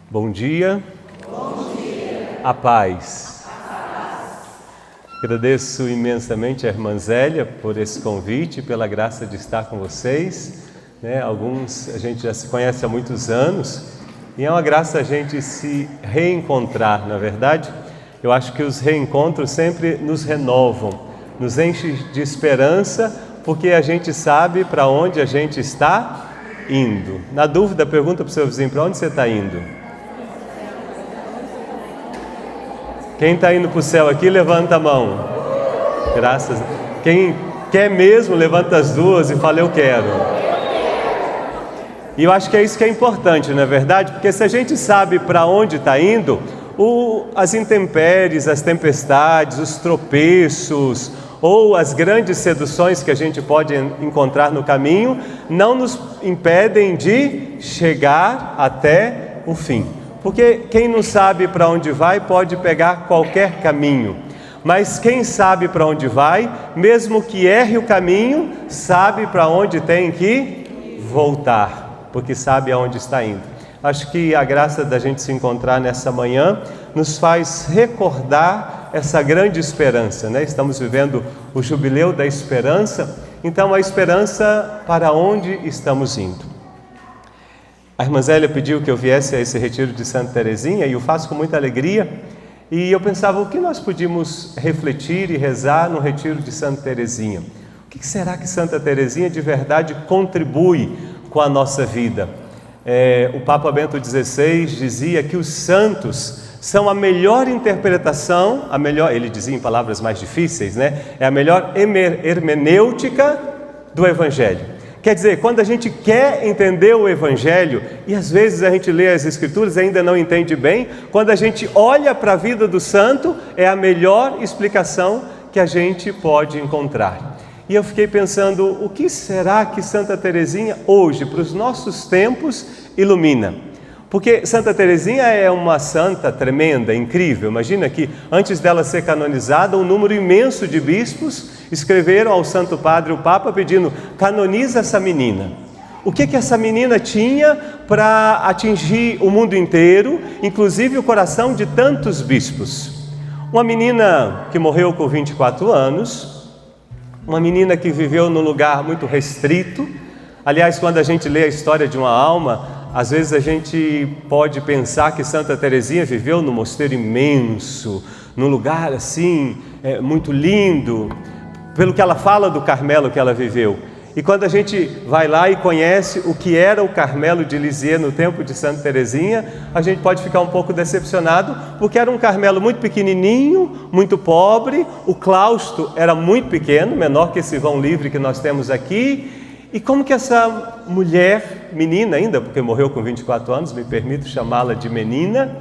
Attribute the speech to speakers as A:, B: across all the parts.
A: Bom dia.
B: Bom dia.
A: A paz. Agradeço imensamente a irmã Zélia por esse convite, pela graça de estar com vocês. Alguns a gente já se conhece há muitos anos e é uma graça a gente se reencontrar, na verdade. Eu acho que os reencontros sempre nos renovam, nos enchem de esperança, porque a gente sabe para onde a gente está indo. Na dúvida, pergunta para o seu vizinho, para onde você está indo? Quem está indo para o céu aqui, levanta a mão. Graças. Quem quer mesmo, levanta as duas e fala, eu quero. E eu acho que é isso que é importante, não é verdade? Porque se a gente sabe para onde está indo, as intempéries, as tempestades, os tropeços ou as grandes seduções que a gente pode encontrar no caminho não nos impedem de chegar até o fim. Porque quem não sabe para onde vai pode pegar qualquer caminho, mas quem sabe para onde vai, mesmo que erre o caminho, sabe para onde tem que voltar, porque sabe aonde está indo. Acho que a graça da gente se encontrar nessa manhã nos faz recordar essa grande esperança, né? Estamos vivendo o jubileu da esperança, então a esperança para onde estamos indo. A irmã Zélia pediu que eu viesse a esse retiro de Santa Teresinha e eu faço com muita alegria. E eu pensava, o que nós podíamos refletir e rezar no retiro de Santa Teresinha? O que será que Santa Teresinha de verdade contribui com a nossa vida? O Papa Bento XVI dizia que os santos são a melhor interpretação, ele dizia em palavras mais difíceis, né? É a melhor hermenêutica do Evangelho. Quer dizer, quando a gente quer entender o Evangelho, e às vezes a gente lê as Escrituras e ainda não entende bem, quando a gente olha para a vida do santo, é a melhor explicação que a gente pode encontrar. E eu fiquei pensando, o que será que Santa Teresinha hoje, para os nossos tempos, ilumina? Porque Santa Teresinha é uma santa tremenda, incrível. Imagina que antes dela ser canonizada, um número imenso de bispos escreveram ao Santo Padre, o Papa, pedindo, canoniza essa menina. O que essa menina tinha para atingir o mundo inteiro, inclusive o coração de tantos bispos? Uma menina que morreu com 24 anos, uma menina que viveu num lugar muito restrito. Aliás, quando a gente lê a história de uma alma, às vezes a gente pode pensar que Santa Teresinha viveu num mosteiro imenso, num lugar assim, muito lindo, pelo que ela fala do Carmelo que ela viveu. E quando a gente vai lá e conhece o que era o Carmelo de Lisieux no tempo de Santa Teresinha, a gente pode ficar um pouco decepcionado, porque era um Carmelo muito pequenininho, muito pobre, o claustro era muito pequeno, menor que esse vão livre que nós temos aqui. E como que essa mulher, menina ainda, porque morreu com 24 anos, me permito chamá-la de menina,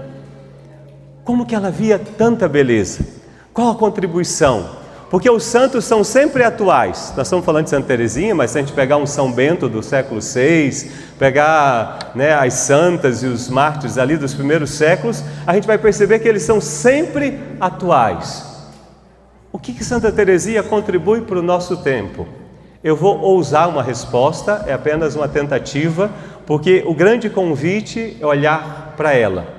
A: como que ela via tanta beleza? Qual a contribuição? Porque os santos são sempre atuais. Nós estamos falando de Santa Teresinha, mas se a gente pegar um São Bento do século VI, pegar as santas e os mártires ali dos primeiros séculos, a gente vai perceber que eles são sempre atuais. O que Santa Teresinha contribui para o nosso tempo? Eu vou ousar uma resposta, é apenas uma tentativa, porque o grande convite é olhar para ela.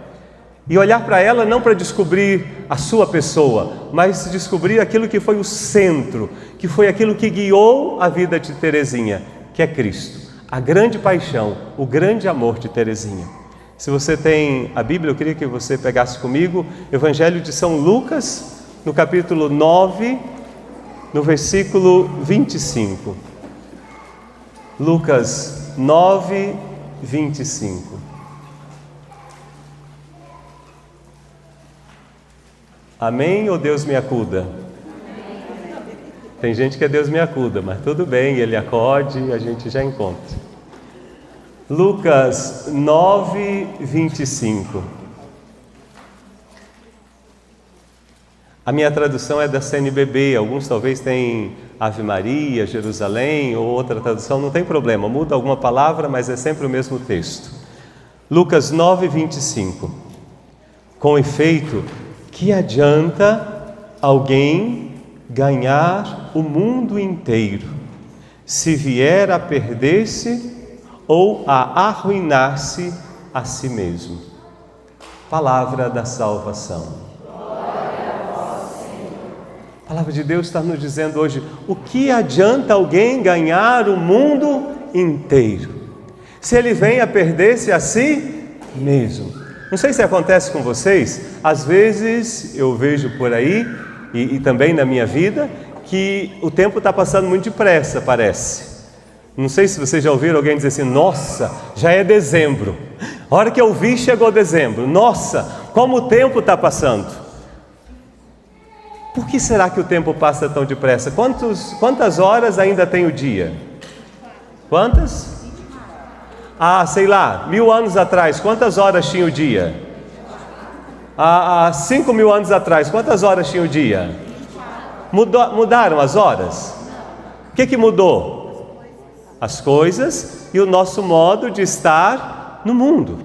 A: E olhar para ela não para descobrir a sua pessoa, mas descobrir aquilo que foi o centro, que foi aquilo que guiou a vida de Teresinha, que é Cristo. A grande paixão, o grande amor de Teresinha. Se você tem a Bíblia, eu queria que você pegasse comigo Evangelho de São Lucas, no capítulo 9, no versículo 25. Lucas 9, 25. Amém ou Deus me acuda? Tem gente que é Deus me acuda, mas tudo bem, Ele acode e a gente já encontra. Lucas 9, 25. A minha tradução é da CNBB, alguns talvez têm Ave Maria, Jerusalém ou outra tradução, não tem problema, muda alguma palavra, mas é sempre o mesmo texto. Lucas 9, 25. Com efeito, que adianta alguém ganhar o mundo inteiro, se vier a perder-se ou a arruinar-se a si mesmo? Palavra da salvação. A palavra de Deus está nos dizendo hoje: o que adianta alguém ganhar o mundo inteiro, se ele vem a perder-se a si mesmo? Não sei se acontece com vocês, às vezes eu vejo por aí, e também na minha vida, que o tempo está passando muito depressa, parece. Não sei se vocês já ouviram alguém dizer assim: nossa, já é dezembro. A hora que eu vi, chegou dezembro. Nossa, como o tempo está passando. Por que será que o tempo passa tão depressa? Quantas horas ainda tem o dia? Quantas? Sei lá, 1000 anos atrás, quantas horas tinha o dia? Há 5.000 anos atrás, quantas horas tinha o dia? Mudaram as horas? O que mudou? As coisas e o nosso modo de estar no mundo.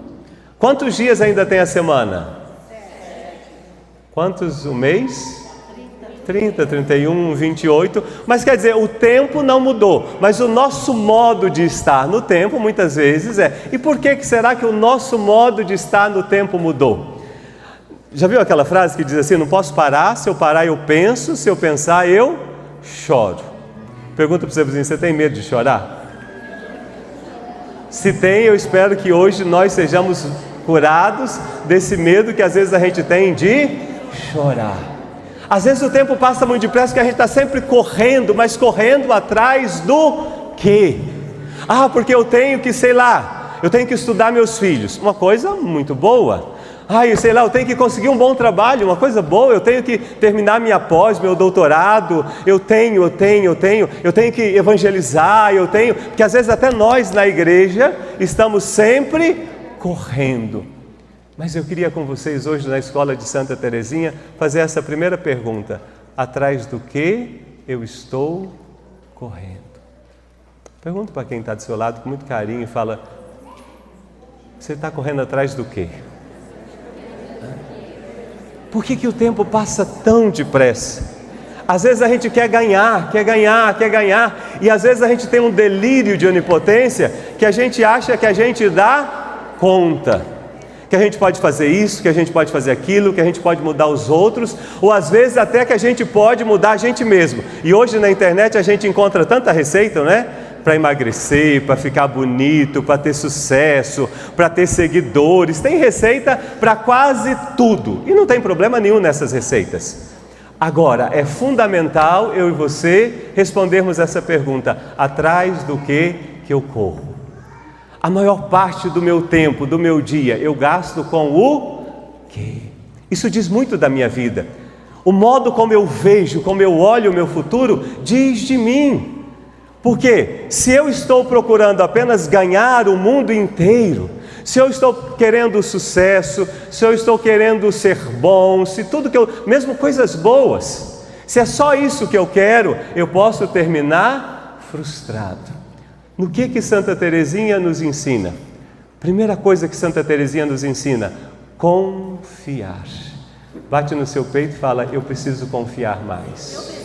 A: Quantos dias ainda tem a semana? Quantos o mês? 30, 31, 28, mas quer dizer, o tempo não mudou, mas o nosso modo de estar no tempo muitas vezes é. E por que será que o nosso modo de estar no tempo mudou? Já viu aquela frase que diz assim: não posso parar, se eu parar eu penso, se eu pensar eu choro. Pergunta para o seu vizinho: você tem medo de chorar? Se tem, eu espero que hoje nós sejamos curados desse medo que às vezes a gente tem de chorar. Às vezes o tempo passa muito depressa porque a gente está sempre correndo, mas correndo atrás do quê? Porque eu tenho que, sei lá, eu tenho que estudar meus filhos. Uma coisa muito boa. Sei lá, eu tenho que conseguir um bom trabalho, uma coisa boa. Eu tenho que terminar minha pós, meu doutorado. Eu tenho que evangelizar, porque às vezes até nós na igreja estamos sempre correndo. Mas eu queria com vocês hoje na escola de Santa Teresinha fazer essa primeira pergunta: atrás do que eu estou correndo? Pergunta para quem está do seu lado com muito carinho e fala: você está correndo atrás do quê? Por que o tempo passa tão depressa? Às vezes a gente quer ganhar, e às vezes a gente tem um delírio de onipotência que a gente acha que a gente dá conta, que a gente pode fazer isso, que a gente pode fazer aquilo, que a gente pode mudar os outros, ou às vezes até que a gente pode mudar a gente mesmo. E hoje na internet a gente encontra tanta receita, né? Para emagrecer, para ficar bonito, para ter sucesso, para ter seguidores. Tem receita para quase tudo, e não tem problema nenhum nessas receitas. Agora, é fundamental eu e você respondermos essa pergunta: atrás do que eu corro? A maior parte do meu tempo, do meu dia, eu gasto com o quê? Isso diz muito da minha vida. O modo como eu vejo, como eu olho o meu futuro, diz de mim. Porque se eu estou procurando apenas ganhar o mundo inteiro, se eu estou querendo sucesso, se eu estou querendo ser bom, se tudo que mesmo coisas boas, se é só isso que eu quero, eu posso terminar frustrado. No que Santa Teresinha nos ensina? Primeira coisa que Santa Teresinha nos ensina: confiar. Bate no seu peito e fala: eu preciso confiar mais.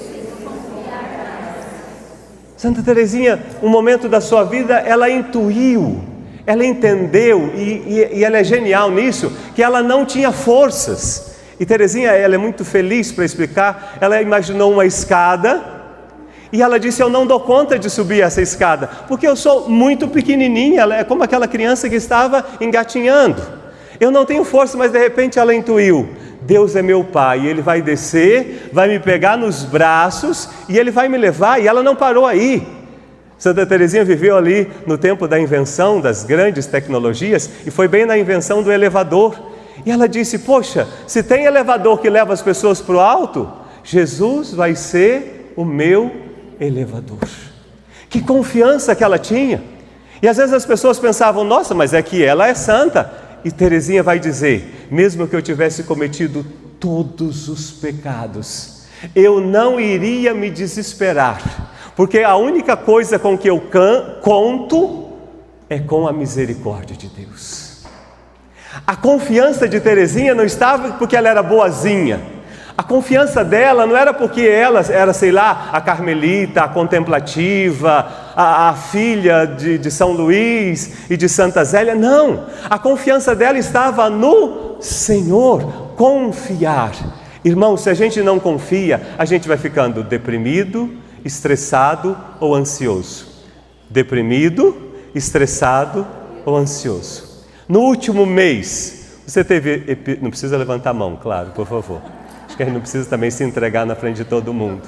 A: Santa Teresinha, um momento da sua vida, ela intuiu, ela entendeu, e ela é genial nisso, que ela não tinha forças. E Teresinha, ela é muito feliz para explicar. Ela imaginou uma escada e ela disse: eu não dou conta de subir essa escada, porque eu sou muito pequenininha. Ela é como aquela criança que estava engatinhando. Eu não tenho força, mas de repente ela intuiu: Deus é meu Pai, Ele vai descer, vai me pegar nos braços e Ele vai me levar. E ela não parou aí. Santa Teresinha viveu ali no tempo da invenção das grandes tecnologias, e foi bem na invenção do elevador. E ela disse: poxa, se tem elevador que leva as pessoas para o alto, Jesus vai ser o meu elevador. Que confiança que ela tinha. E às vezes as pessoas pensavam: nossa, mas é que ela é santa. E Teresinha vai dizer: mesmo que eu tivesse cometido todos os pecados, eu não iria me desesperar, porque a única coisa com que eu conto é com a misericórdia de Deus. A confiança de Teresinha não estava porque ela era boazinha. A confiança dela não era porque ela era, sei lá, a carmelita, a contemplativa, a filha de São Luís e de Santa Zélia. Não, a confiança dela estava no Senhor. Confiar. Irmão, se a gente não confia, a gente vai ficando deprimido, estressado ou ansioso. Deprimido, estressado ou ansioso. No último mês, você teve... Não precisa levantar a mão, claro, por favor. Acho que a gente não precisa também se entregar na frente de todo mundo.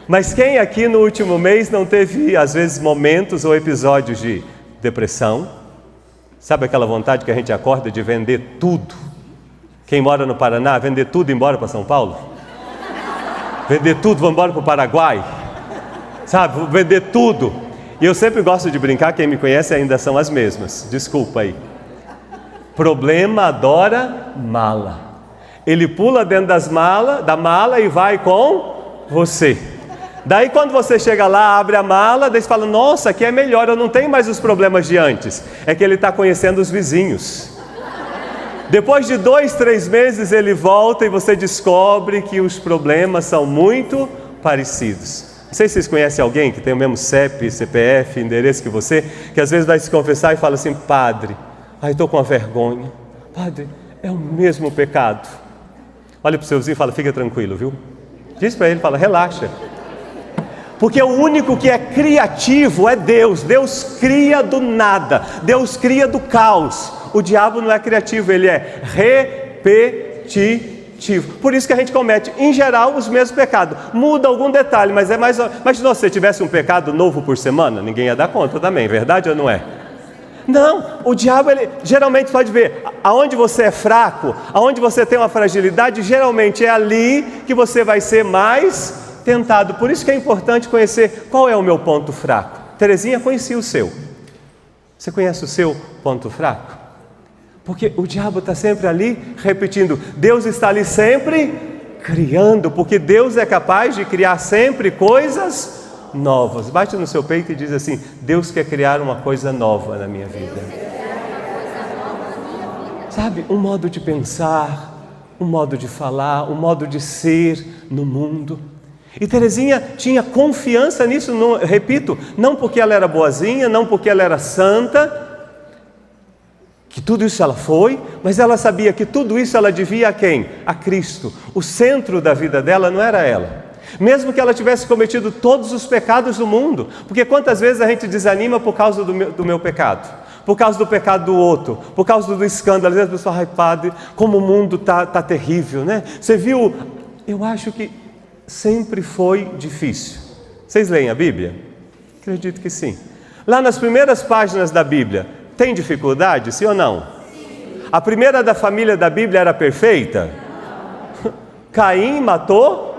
A: Mas quem aqui no último mês não teve, às vezes, momentos ou episódios de depressão? Sabe aquela vontade que a gente acorda de vender tudo? Quem mora no Paraná, vender tudo e ir embora para São Paulo? Vender tudo, vamos embora para o Paraguai? Sabe, vender tudo. E eu sempre gosto de brincar, quem me conhece ainda são as mesmas. Desculpa aí. Problema adora mala. Ele pula dentro da mala e vai com você. Daí quando você chega lá, abre a mala, daí você fala, nossa, aqui é melhor, eu não tenho mais os problemas de antes. É que ele está conhecendo os vizinhos. Depois de 2, 3 meses ele volta e você descobre que os problemas são muito parecidos. Não sei se vocês conhecem alguém que tem o mesmo CEP, CPF, endereço que você, que às vezes vai se confessar e fala assim, padre, estou com uma vergonha. Padre, é o mesmo pecado. Olha para o seu vizinho e fala, fica tranquilo, viu? Diz para ele, fala, relaxa. Porque o único que é criativo é Deus. Deus cria do nada. Deus cria do caos. O diabo não é criativo, ele é repetitivo. Por isso que a gente comete, em geral, os mesmos pecados. Muda algum detalhe, mas é mais... Imagina se você tivesse um pecado novo por semana, ninguém ia dar conta também, verdade ou não é? Não, o diabo, ele geralmente pode ver, aonde você é fraco, aonde você tem uma fragilidade, geralmente é ali que você vai ser mais tentado. Por isso que é importante conhecer qual é o meu ponto fraco. Terezinha conhecia o seu. Você conhece o seu ponto fraco? Porque o diabo está sempre ali repetindo. Deus está ali sempre criando, porque Deus é capaz de criar sempre coisas novas. Bate no seu peito e diz assim, Deus quer criar uma coisa nova na minha vida. Sabe, um modo de pensar, um modo de falar, um modo de ser no mundo. E Terezinha tinha confiança nisso, não, repito, não porque ela era boazinha, não porque ela era santa, que tudo isso ela foi, mas ela sabia que tudo isso ela devia a quem? A Cristo. O centro da vida dela não era ela. Mesmo que ela tivesse cometido todos os pecados do mundo, porque quantas vezes a gente desanima por causa do meu pecado, por causa do pecado do outro, por causa do escândalo. Às vezes a pessoa fala, ai padre, como o mundo tá terrível, né? Você viu, eu acho que sempre foi difícil. Vocês leem a Bíblia? Acredito que sim. Lá nas primeiras páginas da Bíblia, tem dificuldade, sim ou não? Sim. A primeira da família da Bíblia era perfeita? Não. Caim matou?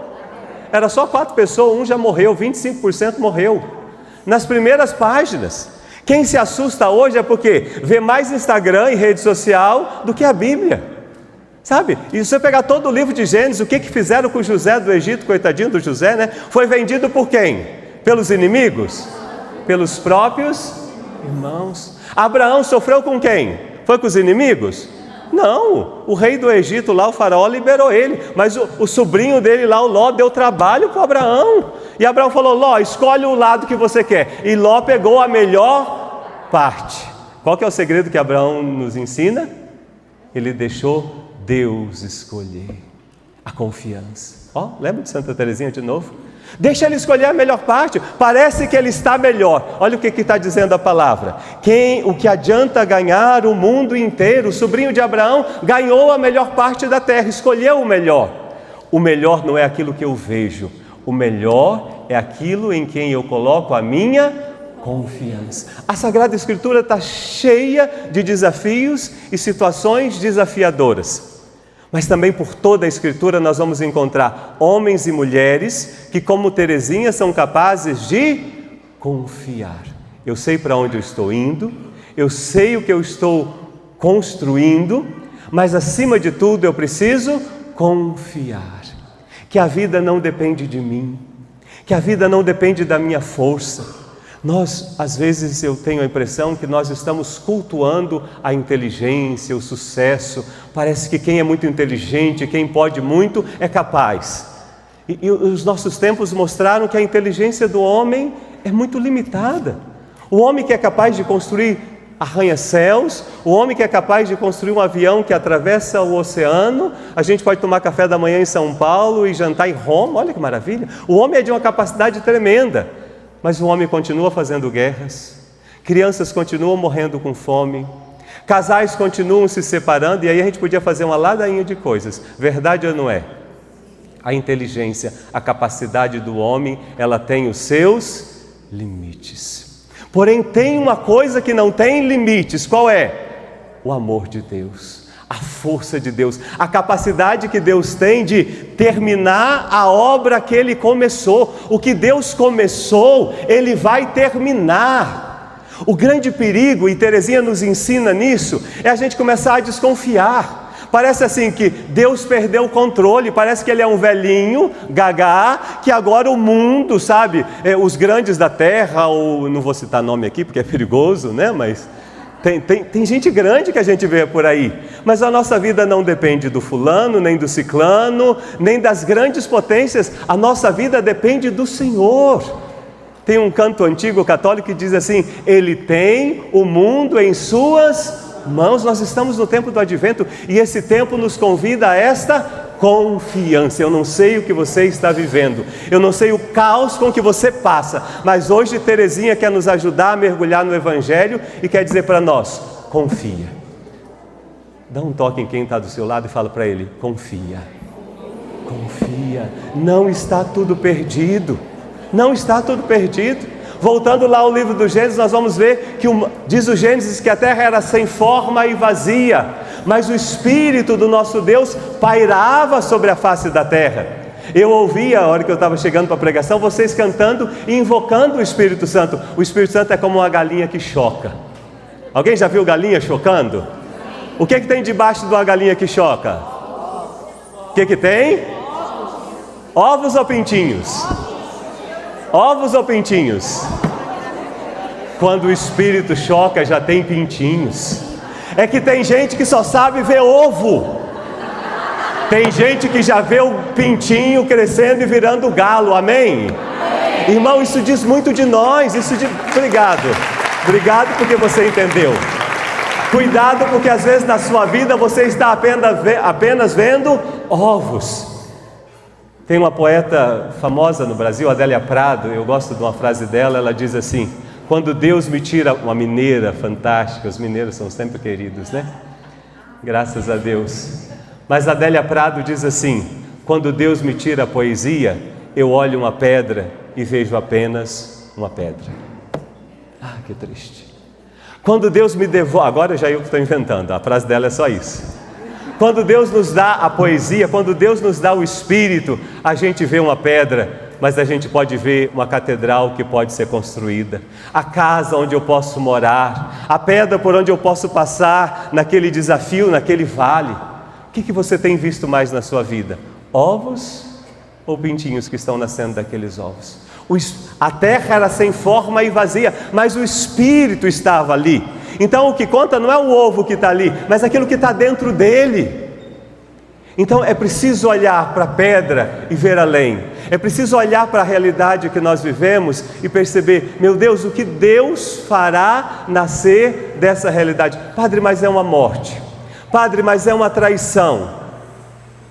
A: Era só 4 pessoas, um já morreu, 25% morreu. Nas primeiras páginas. Quem se assusta hoje é porque vê mais Instagram e rede social do que a Bíblia. Sabe? E se você pegar todo o livro de Gênesis, o que fizeram com José do Egito, coitadinho do José, né? Foi vendido por quem? Pelos inimigos? Pelos próprios irmãos. Abraão sofreu com quem? Foi com os inimigos? Não, o rei do Egito lá, o faraó, liberou ele. Mas o sobrinho dele lá, o Ló, deu trabalho para Abraão. E Abraão falou, Ló, escolhe o lado que você quer. E Ló pegou a melhor parte. Qual que é o segredo que Abraão nos ensina? Ele deixou Deus escolher. A confiança. Lembra de Santa Terezinha de novo? Deixa ele escolher a melhor parte. Parece que ele está melhor. Olha o que está dizendo a palavra. O que adianta ganhar o mundo inteiro? O sobrinho de Abraão ganhou a melhor parte da terra, escolheu o melhor. O melhor não é aquilo que eu vejo. O melhor é aquilo em quem eu coloco a minha confiança. A Sagrada Escritura está cheia de desafios e situações desafiadoras. Mas também por toda a Escritura nós vamos encontrar homens e mulheres que, como Terezinha, são capazes de confiar. Eu sei para onde eu estou indo, eu sei o que eu estou construindo, mas acima de tudo eu preciso confiar. Que a vida não depende de mim, que a vida não depende da minha força. Nós, às vezes, eu tenho a impressão que nós estamos cultuando a inteligência, o sucesso. Parece que quem é muito inteligente, quem pode muito, é capaz. E os nossos tempos mostraram que a inteligência do homem é muito limitada. O homem que é capaz de construir arranha-céus, o homem que é capaz de construir um avião que atravessa o oceano, a gente pode tomar café da manhã em São Paulo e jantar em Roma, olha que maravilha. O homem é de uma capacidade tremenda, mas o homem continua fazendo guerras, crianças continuam morrendo com fome, casais continuam se separando, e aí a gente podia fazer uma ladainha de coisas, verdade ou não é? A inteligência, a capacidade do homem, ela tem os seus limites. Porém, tem uma coisa que não tem limites, qual é? O amor de Deus, a força de Deus, a capacidade que Deus tem de terminar a obra que Ele começou. O que Deus começou, Ele vai terminar. O grande perigo, e Terezinha nos ensina nisso, é a gente começar a desconfiar. Parece assim que Deus perdeu o controle, parece que Ele é um velhinho, gagá, que agora o mundo, sabe, os grandes da terra, ou não vou citar nome aqui porque é perigoso, né, mas tem gente grande que a gente vê por aí, mas a nossa vida não depende do fulano, nem do ciclano, nem das grandes potências, a nossa vida depende do Senhor. Tem um canto antigo católico que diz assim: Ele tem o mundo em suas mãos. Nós estamos no tempo do advento e esse tempo nos convida a esta confiança. Eu não sei o que você está vivendo, eu não sei o caos com que você passa, mas hoje Terezinha quer nos ajudar a mergulhar no Evangelho e quer dizer para nós: confia. Dá um toque em quem está do seu lado e fala para ele: confia, confia, não está tudo perdido, não está tudo perdido. Voltando lá ao livro do Gênesis, nós vamos ver que diz o Gênesis que a terra era sem forma e vazia, mas o Espírito do nosso Deus pairava sobre a face da terra. Eu ouvia, a hora que eu estava chegando para a pregação, vocês cantando e invocando o Espírito Santo. O Espírito Santo é como uma galinha que choca. Alguém já viu galinha chocando? O que tem debaixo de uma galinha que choca? O que tem? Ovos ou pintinhos? Ovos ou pintinhos? Quando o Espírito choca, já tem pintinhos. É que tem gente que só sabe ver ovo. Tem gente que já vê o pintinho crescendo e virando galo, amém? Irmão, isso diz muito de nós. Obrigado porque você entendeu. Cuidado, porque às vezes na sua vida você está apenas vendo ovos. Tem uma poeta famosa no Brasil, Adélia Prado, eu gosto de uma frase dela, ela diz assim: quando Deus me tira, uma mineira fantástica, os mineiros são sempre queridos, né? Graças a Deus. Mas Adélia Prado diz assim: quando Deus me tira a poesia, eu olho uma pedra e vejo apenas uma pedra. Ah, que triste. Quando Deus me devolve, agora já eu que estou inventando, a frase dela é só isso. Quando Deus nos dá a poesia, quando Deus nos dá o Espírito, a gente vê uma pedra, mas a gente pode ver uma catedral que pode ser construída, a casa onde eu posso morar, a pedra por onde eu posso passar naquele desafio, naquele vale. O que você tem visto mais na sua vida? Ovos ou pintinhos que estão nascendo daqueles ovos? A terra era sem forma e vazia, mas o Espírito estava ali. Então o que conta não é o ovo que está ali, mas aquilo que está dentro dele. Então é preciso olhar para a pedra e ver além. É preciso olhar para a realidade que nós vivemos e perceber: meu Deus, o que Deus fará nascer dessa realidade? Padre, mas é uma morte. Padre, mas é uma traição.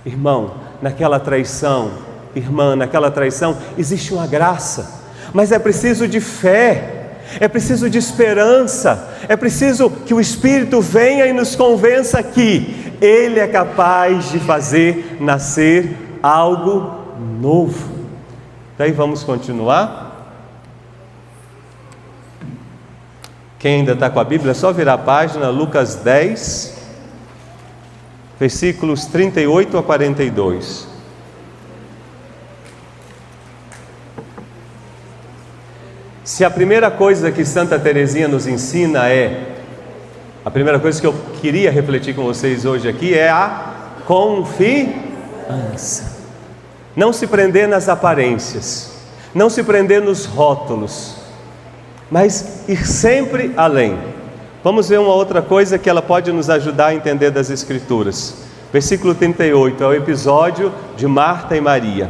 A: Irmão, naquela traição, irmã, naquela traição existe uma graça, mas é preciso de fé. É preciso de esperança, é preciso que o Espírito venha e nos convença que Ele é capaz de fazer nascer algo novo. Daí vamos continuar. Quem ainda está com a Bíblia, é só virar a página, Lucas 10, versículos 38 a 42. Se a primeira coisa que Santa Terezinha nos ensina a primeira coisa que eu queria refletir com vocês hoje aqui é a confiança. Não se prender nas aparências, não se prender nos rótulos, mas ir sempre além. Vamos ver uma outra coisa que ela pode nos ajudar a entender das Escrituras. Versículo 38, é o episódio de Marta e Maria.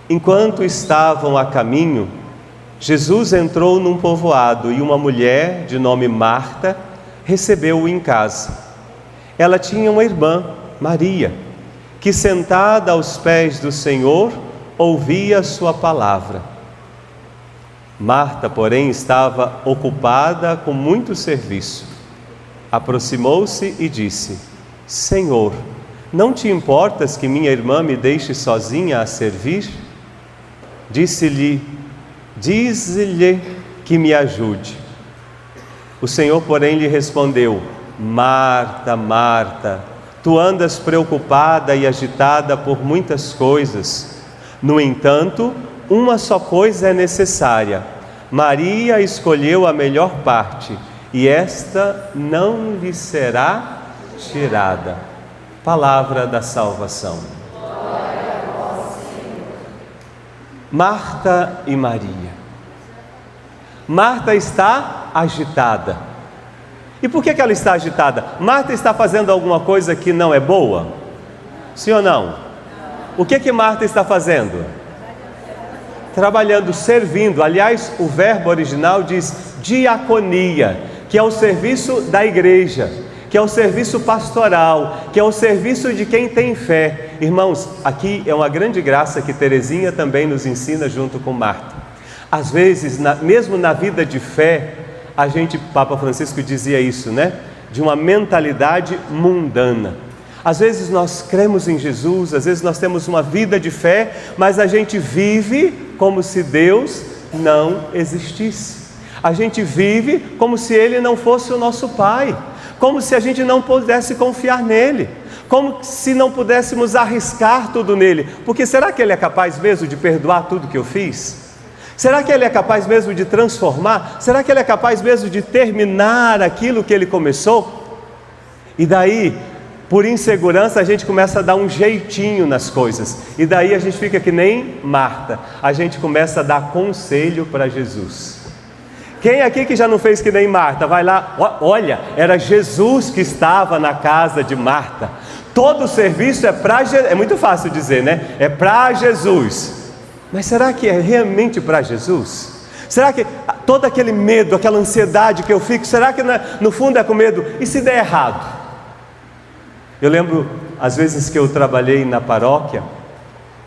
A: Enquanto estavam a caminho, Jesus entrou num povoado e uma mulher de nome Marta recebeu-o em casa. Ela tinha uma irmã, Maria, que sentada aos pés do Senhor, ouvia a sua palavra. Marta, porém, estava ocupada com muito serviço. Aproximou-se e disse: Senhor, não te importas que minha irmã me deixe sozinha a servir? Diz-lhe que me ajude. O Senhor, porém, lhe respondeu: Marta, Marta, tu andas preocupada e agitada por muitas coisas. No entanto, uma só coisa é necessária. Maria escolheu a melhor parte, e esta não lhe será tirada. Palavra da salvação. Marta e Maria. Marta está agitada. E por que ela está agitada? Marta está fazendo alguma coisa que não é boa? Sim ou não? O que Marta está fazendo? Trabalhando, servindo. Aliás, o verbo original diz diaconia, que é o serviço da igreja, que é o serviço pastoral, que é o serviço de quem tem fé. Irmãos, aqui é uma grande graça que Teresinha também nos ensina junto com Marta. Às vezes, mesmo na vida de fé, Papa Francisco dizia isso, né? De uma mentalidade mundana. Às vezes nós cremos em Jesus, às vezes nós temos uma vida de fé, mas a gente vive como se Deus não existisse. A gente vive como se Ele não fosse o nosso Pai, como se a gente não pudesse confiar nele, como se não pudéssemos arriscar tudo nele. Porque será que Ele é capaz mesmo de perdoar tudo que eu fiz? Será que Ele é capaz mesmo de transformar? Será que Ele é capaz mesmo de terminar aquilo que Ele começou? E daí, por insegurança, a gente começa a dar um jeitinho nas coisas. E daí a gente fica que nem Marta. A gente começa a dar conselho para Jesus. Quem aqui que já não fez que nem Marta? Vai lá, olha, era Jesus que estava na casa de Marta. Todo o serviço é para Jesus. É muito fácil dizer, né? É para Jesus. Mas será que é realmente para Jesus? Será que todo aquele medo, aquela ansiedade que eu fico, será que no fundo é com medo? E se der errado? Eu lembro, às vezes que eu trabalhei na paróquia,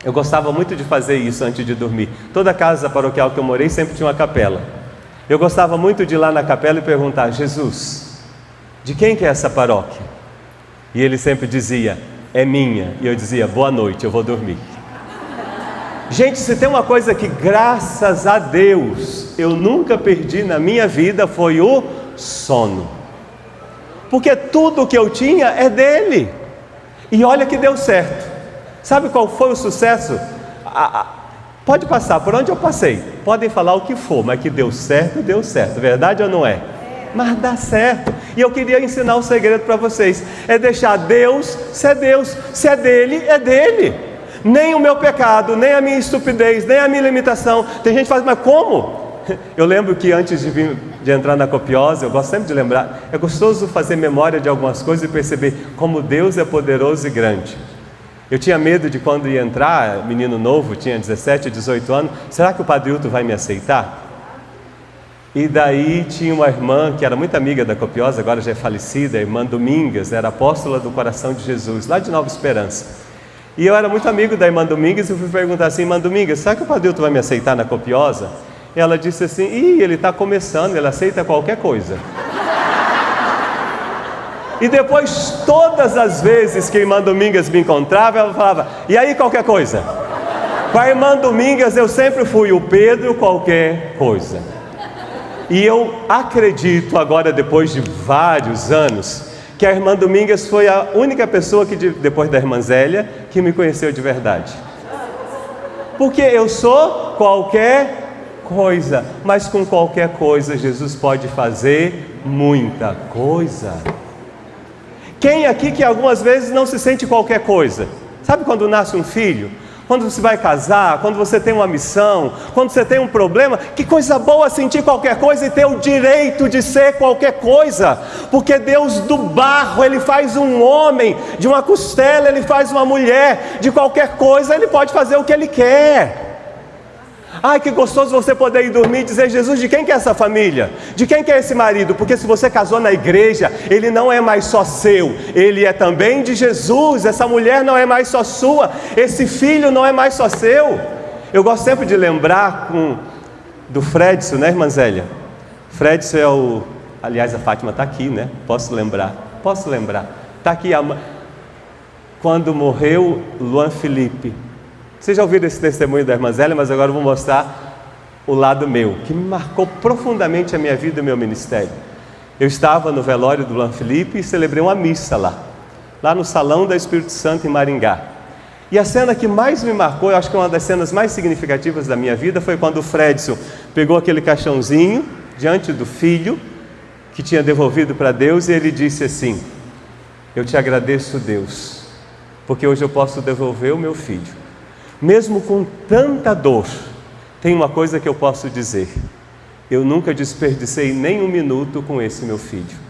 A: eu gostava muito de fazer isso antes de dormir. Toda casa paroquial que eu morei sempre tinha uma capela. Eu gostava muito de ir lá na capela e perguntar: Jesus, de quem que é essa paróquia? E ele sempre dizia: é minha. E eu dizia: boa noite, eu vou dormir. Gente, se tem uma coisa que, graças a Deus, eu nunca perdi na minha vida, foi o sono. Porque tudo que eu tinha é dele. E olha que deu certo. Sabe qual foi o sucesso? Pode passar por onde eu passei, podem falar o que for, mas que deu certo, verdade ou não é? Mas dá certo. E eu queria ensinar um segredo para vocês: é deixar Deus ser Deus. Se é dele, é dele. Nem o meu pecado, nem a minha estupidez, nem a minha limitação. Tem gente que fala: mas como? Eu lembro que antes de entrar na Copiosa, eu gosto sempre de lembrar, é gostoso fazer memória de algumas coisas e perceber como Deus é poderoso e grande. Eu tinha medo de quando ia entrar, menino novo, tinha 17, 18 anos, será que o Padre Hilton vai me aceitar? E daí tinha uma irmã que era muito amiga da Copiosa, agora já é falecida, a irmã Domingas, era apóstola do Coração de Jesus, lá de Nova Esperança. E eu era muito amigo da irmã Domingas e fui perguntar assim: irmã Domingas, será que o Padre Hilton vai me aceitar na Copiosa? E ela disse assim: ele está começando, ele aceita qualquer coisa. E depois, todas as vezes que a irmã Domingas me encontrava, ela falava: e aí qualquer coisa? Com a irmã Domingas eu sempre fui o Pedro qualquer coisa. E eu acredito agora, depois de vários anos, que a irmã Domingas foi a única pessoa que, depois da irmã Zélia, que me conheceu de verdade. Porque eu sou qualquer coisa, mas com qualquer coisa Jesus pode fazer muita coisa. Quem aqui que algumas vezes não se sente qualquer coisa? Sabe quando nasce um filho? Quando você vai casar, quando você tem uma missão, quando você tem um problema, que coisa boa sentir qualquer coisa e ter o direito de ser qualquer coisa, porque Deus do barro, Ele faz um homem, de uma costela Ele faz uma mulher, de qualquer coisa Ele pode fazer o que Ele quer. Ai, que gostoso você poder ir dormir e dizer: Jesus, de quem que é essa família? De quem que é esse marido? Porque se você casou na igreja, ele não é mais só seu, ele é também de Jesus. Essa mulher não é mais só sua, esse filho não é mais só seu. Eu gosto sempre de lembrar do Fredson, né, irmã Zélia? Fredson é o... Aliás, a Fátima está aqui, né? Posso lembrar. Está aqui quando morreu Luan Felipe. Vocês já ouviram esse testemunho da irmã Zélia, mas agora eu vou mostrar o lado meu, que me marcou profundamente a minha vida e o meu ministério. Eu estava no velório do Luan Felipe e celebrei uma missa lá no Salão da Espírito Santo em Maringá. E a cena que mais me marcou, eu acho que é uma das cenas mais significativas da minha vida, foi quando o Fredson pegou aquele caixãozinho diante do filho, que tinha devolvido para Deus, e ele disse assim: eu te agradeço, Deus, porque hoje eu posso devolver o meu filho. Mesmo com tanta dor, tem uma coisa que eu posso dizer: eu nunca desperdicei nem um minuto com esse meu filho.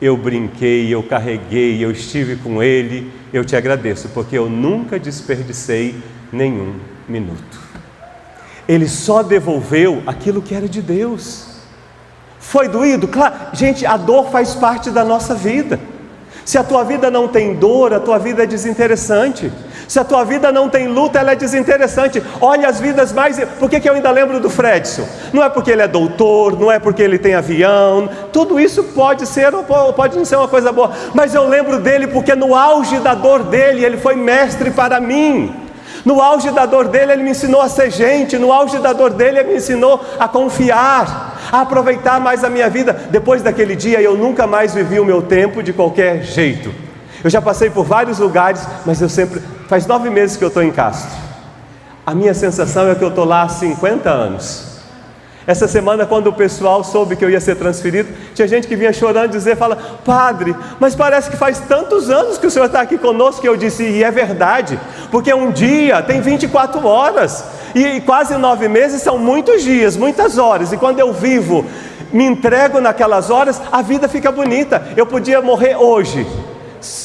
A: Eu brinquei, eu carreguei, eu estive com ele. Eu te agradeço, porque eu nunca desperdicei nenhum minuto. Ele só devolveu aquilo que era de Deus. Foi doído? Claro, gente, a dor faz parte da nossa vida. Se a tua vida não tem dor, a tua vida é desinteressante. Se a tua vida não tem luta, ela é desinteressante. Olha as vidas mais... Por que eu ainda lembro do Fredson? Não é porque ele é doutor, não é porque ele tem avião. Tudo isso pode ser ou pode não ser uma coisa boa. Mas eu lembro dele porque no auge da dor dele, ele foi mestre para mim. No auge da dor dele, ele me ensinou a ser gente. No auge da dor dele, ele me ensinou a confiar, a aproveitar mais a minha vida. Depois daquele dia, eu nunca mais vivi o meu tempo de qualquer jeito. Eu já passei por vários lugares, mas eu sempre... Faz 9 meses que eu estou em Castro. A minha sensação é que eu estou lá há 50 anos. Essa semana, quando o pessoal soube que eu ia ser transferido, tinha gente que vinha chorando e fala: padre, mas parece que faz tantos anos que o senhor está aqui conosco. Que eu disse: e é verdade, porque um dia tem 24 horas, e quase 9 meses são muitos dias, muitas horas, e quando eu vivo, me entrego naquelas horas, a vida fica bonita. Eu podia morrer hoje,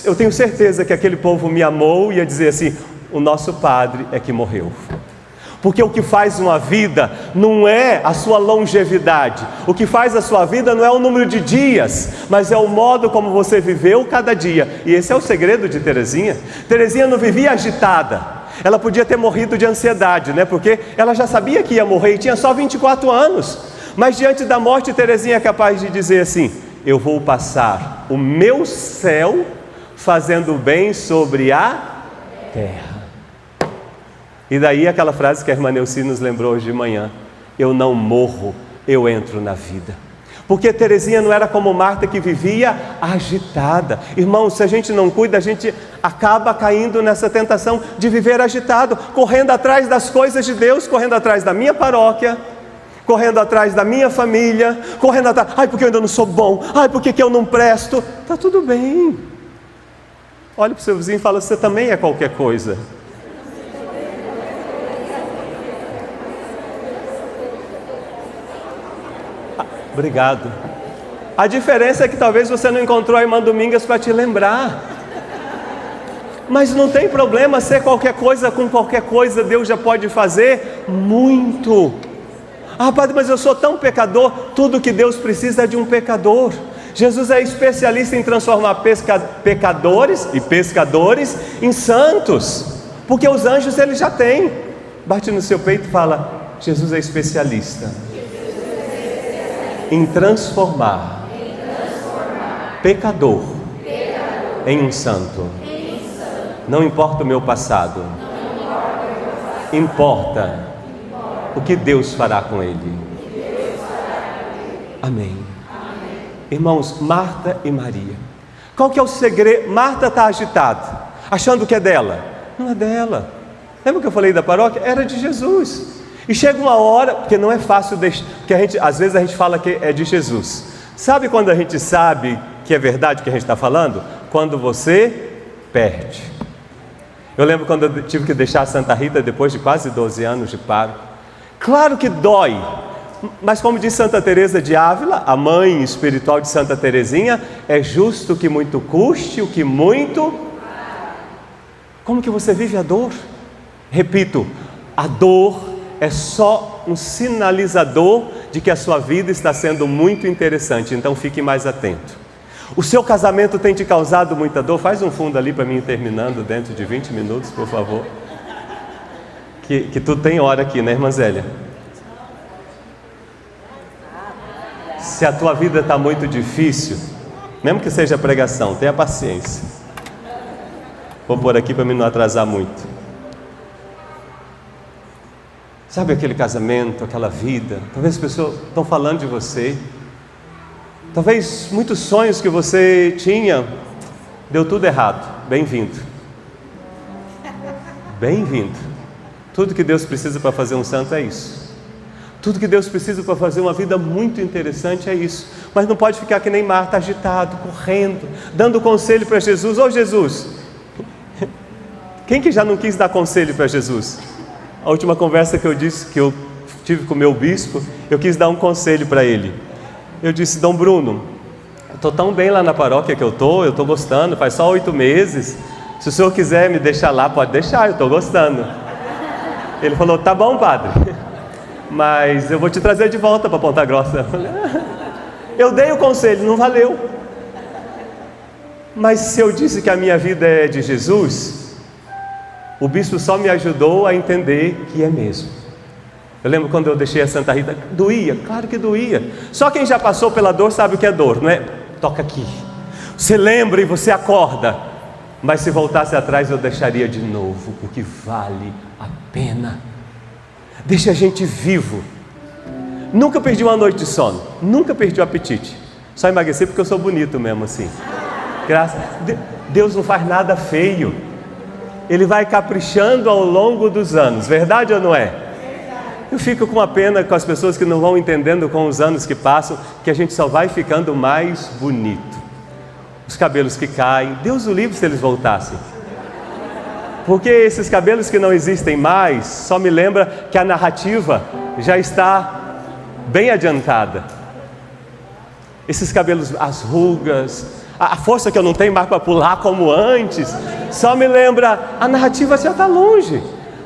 A: eu tenho certeza que aquele povo me amou e ia dizer assim: o nosso padre é que morreu. Porque o que faz uma vida não é a sua longevidade. O que faz a sua vida não é o número de dias, mas é o modo como você viveu cada dia. E esse é o segredo de Terezinha. Terezinha não vivia agitada. Ela podia ter morrido de ansiedade, né? Porque ela já sabia que ia morrer e tinha só 24 anos. Mas diante da morte, Terezinha é capaz de dizer assim: eu vou passar o meu céu fazendo bem sobre a terra. E daí aquela frase que a irmã Neuci nos lembrou hoje de manhã: eu não morro, eu entro na vida. Porque Terezinha não era como Marta, que vivia agitada. Irmãos, se a gente não cuida, a gente acaba caindo nessa tentação de viver agitado, correndo atrás das coisas de Deus, correndo atrás da minha paróquia, correndo atrás da minha família, correndo atrás: ai, porque eu ainda não sou bom, ai, porque que eu não presto. Está tudo bem. Olha para o seu vizinho e fala: você também é qualquer coisa. Obrigado. A diferença é que talvez você não encontrou a irmã Domingas para te lembrar. Mas não tem problema ser qualquer coisa com qualquer coisa. Deus já pode fazer muito. Ah, padre, mas eu sou tão pecador. Tudo que Deus precisa é de um pecador. Jesus é especialista em transformar pecadores e pescadores em santos. Porque os anjos ele já tem. Bate no seu peito e fala: Jesus é especialista em transformar pecador em um santo. Não importa o meu passado, importa o que Deus fará com ele. Amém. Irmãos, Marta e Maria, qual que é o segredo? Marta está agitada, achando que é dela. Não é dela. Lembra que eu falei da paróquia? Era de Jesus. E chega uma hora, porque não é fácil deixar, porque às vezes a gente fala que é de Jesus. Sabe quando a gente sabe que é verdade o que a gente está falando? Quando você perde. Eu lembro quando eu tive que deixar a Santa Rita depois de quase 12 anos de paro. Claro que dói, mas como diz Santa Teresa de Ávila, a mãe espiritual de Santa Terezinha, é justo que muito custe o que muito... Como que você vive a dor? Repito, a dor é só um sinalizador de que a sua vida está sendo muito interessante, então fique mais atento. O seu casamento tem te causado muita dor? Faz um fundo ali para mim terminando dentro de 20 minutos, por favor. Que tu tem hora aqui, né, irmã Zélia? Se a tua vida está muito difícil, mesmo que seja pregação, tenha paciência. Vou pôr aqui para mim não atrasar muito. Sabe aquele casamento, aquela vida? Talvez as pessoas estão falando de você. Talvez muitos sonhos que você tinha, deu tudo errado. Bem-vindo. Bem-vindo. Tudo que Deus precisa para fazer um santo é isso. Tudo que Deus precisa para fazer uma vida muito interessante é isso. Mas não pode ficar que nem Marta, agitado, correndo, dando conselho para Jesus. Ô Jesus, quem que já não quis dar conselho para Jesus? A última conversa que eu disse, que eu tive com o meu bispo, eu quis dar um conselho para ele. Eu disse: Dom Bruno, eu estou tão bem lá na paróquia que eu estou gostando, faz só 8 meses. Se o senhor quiser me deixar lá, pode deixar, eu estou gostando. Ele falou: tá bom, padre, mas eu vou te trazer de volta para Ponta Grossa. Eu dei o conselho, não valeu. Mas se eu disse que a minha vida é de Jesus, o bispo só me ajudou a entender que é mesmo. Eu lembro quando eu deixei a Santa Rita, doía, claro que doía. Só quem já passou pela dor sabe o que é dor, não é? Toca aqui. Você lembra e você acorda. Mas se voltasse atrás eu deixaria de novo, porque vale a pena. Deixa a gente vivo. Nunca perdi uma noite de sono, nunca perdi o apetite. Só emagreci porque eu sou bonito mesmo assim. Graças a Deus não faz nada feio. Ele vai caprichando ao longo dos anos, verdade ou não é? Eu fico com uma pena com as pessoas que não vão entendendo com os anos que passam, que a gente só vai ficando mais bonito. Os cabelos que caem, Deus o livre se eles voltassem. Porque esses cabelos que não existem mais, só me lembra que a narrativa já está bem adiantada. Esses cabelos, as rugas, a força que eu não tenho mais para pular como antes, só me lembra, a narrativa já está longe.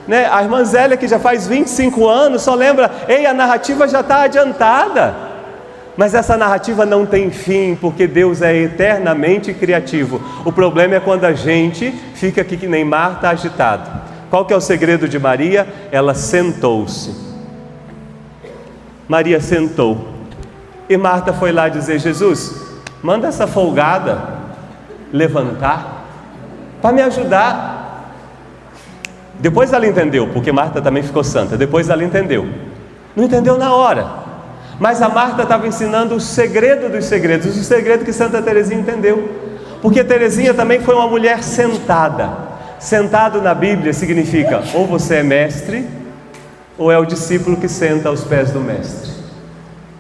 A: Né? A irmã Zélia, que já faz 25 anos, só lembra: ei, a narrativa já está adiantada. Mas essa narrativa não tem fim, porque Deus é eternamente criativo. O problema é quando a gente fica aqui que nem Marta, agitado. Qual que é o segredo de Maria? Ela sentou-se. Maria sentou. E Marta foi lá dizer: Jesus, manda essa folgada levantar para me ajudar. Depois ela entendeu, porque Marta também ficou santa. Depois ela entendeu. Não entendeu na hora, mas a Marta estava ensinando o segredo dos segredos, o segredo que Santa Teresinha entendeu. Porque Teresinha também foi uma mulher sentada. Sentado na Bíblia significa: ou você é mestre, ou é o discípulo que senta aos pés do mestre.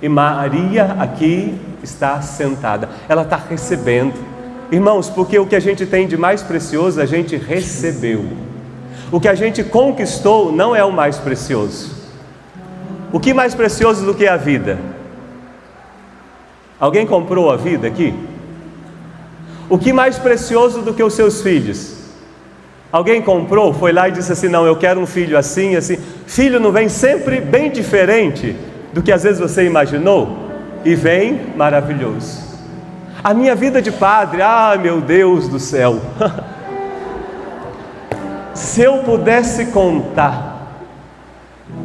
A: E Maria aqui está sentada. Ela está recebendo. Irmãos, porque o que a gente tem de mais precioso a gente recebeu. O que a gente conquistou não é o mais precioso. O que mais precioso do que a vida? Alguém comprou a vida aqui? O que mais precioso do que os seus filhos? Alguém comprou, foi lá e disse assim: não, eu quero um filho assim, assim. Filho não vem sempre bem diferente do que às vezes você imaginou? E vem maravilhoso. A minha vida de padre, meu Deus do céu. Se eu pudesse contar,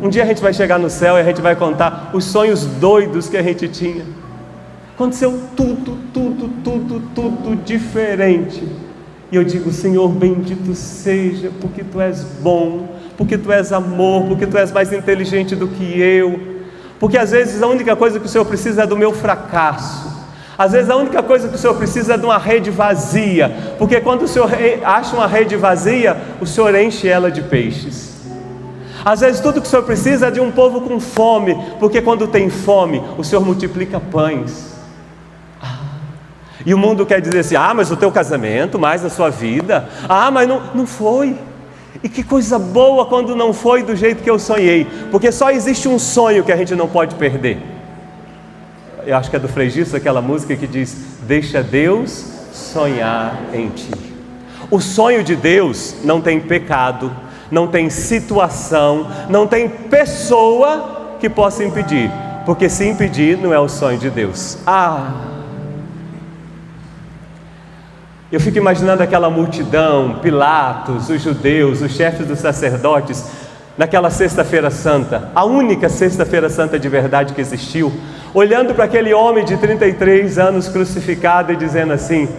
A: um dia a gente vai chegar no céu e a gente vai contar os sonhos doidos que a gente tinha. Aconteceu tudo diferente. E eu digo: Senhor, bendito seja, porque Tu és bom, porque Tu és amor, porque Tu és mais inteligente do que eu. Porque às vezes a única coisa que o Senhor precisa é do meu fracasso. Às vezes a única coisa que o Senhor precisa é de uma rede vazia, porque quando o Senhor acha uma rede vazia, o Senhor enche ela de peixes. Às vezes tudo que o Senhor precisa é de um povo com fome, porque quando tem fome, o Senhor multiplica pães. E o mundo quer dizer assim: mas o teu casamento, mais a sua vida, mas não foi. E que coisa boa quando não foi do jeito que eu sonhei, porque só existe um sonho que a gente não pode perder. Eu acho que é do Frei Gisso, aquela música que diz: deixa Deus sonhar em ti. O sonho de Deus não tem pecado, não tem situação, não tem pessoa que possa impedir, porque se impedir não é o sonho de Deus. Eu fico imaginando aquela multidão, Pilatos, os judeus, os chefes dos sacerdotes, naquela sexta-feira santa, a única sexta-feira santa de verdade que existiu, olhando para aquele homem de 33 anos crucificado e dizendo assim: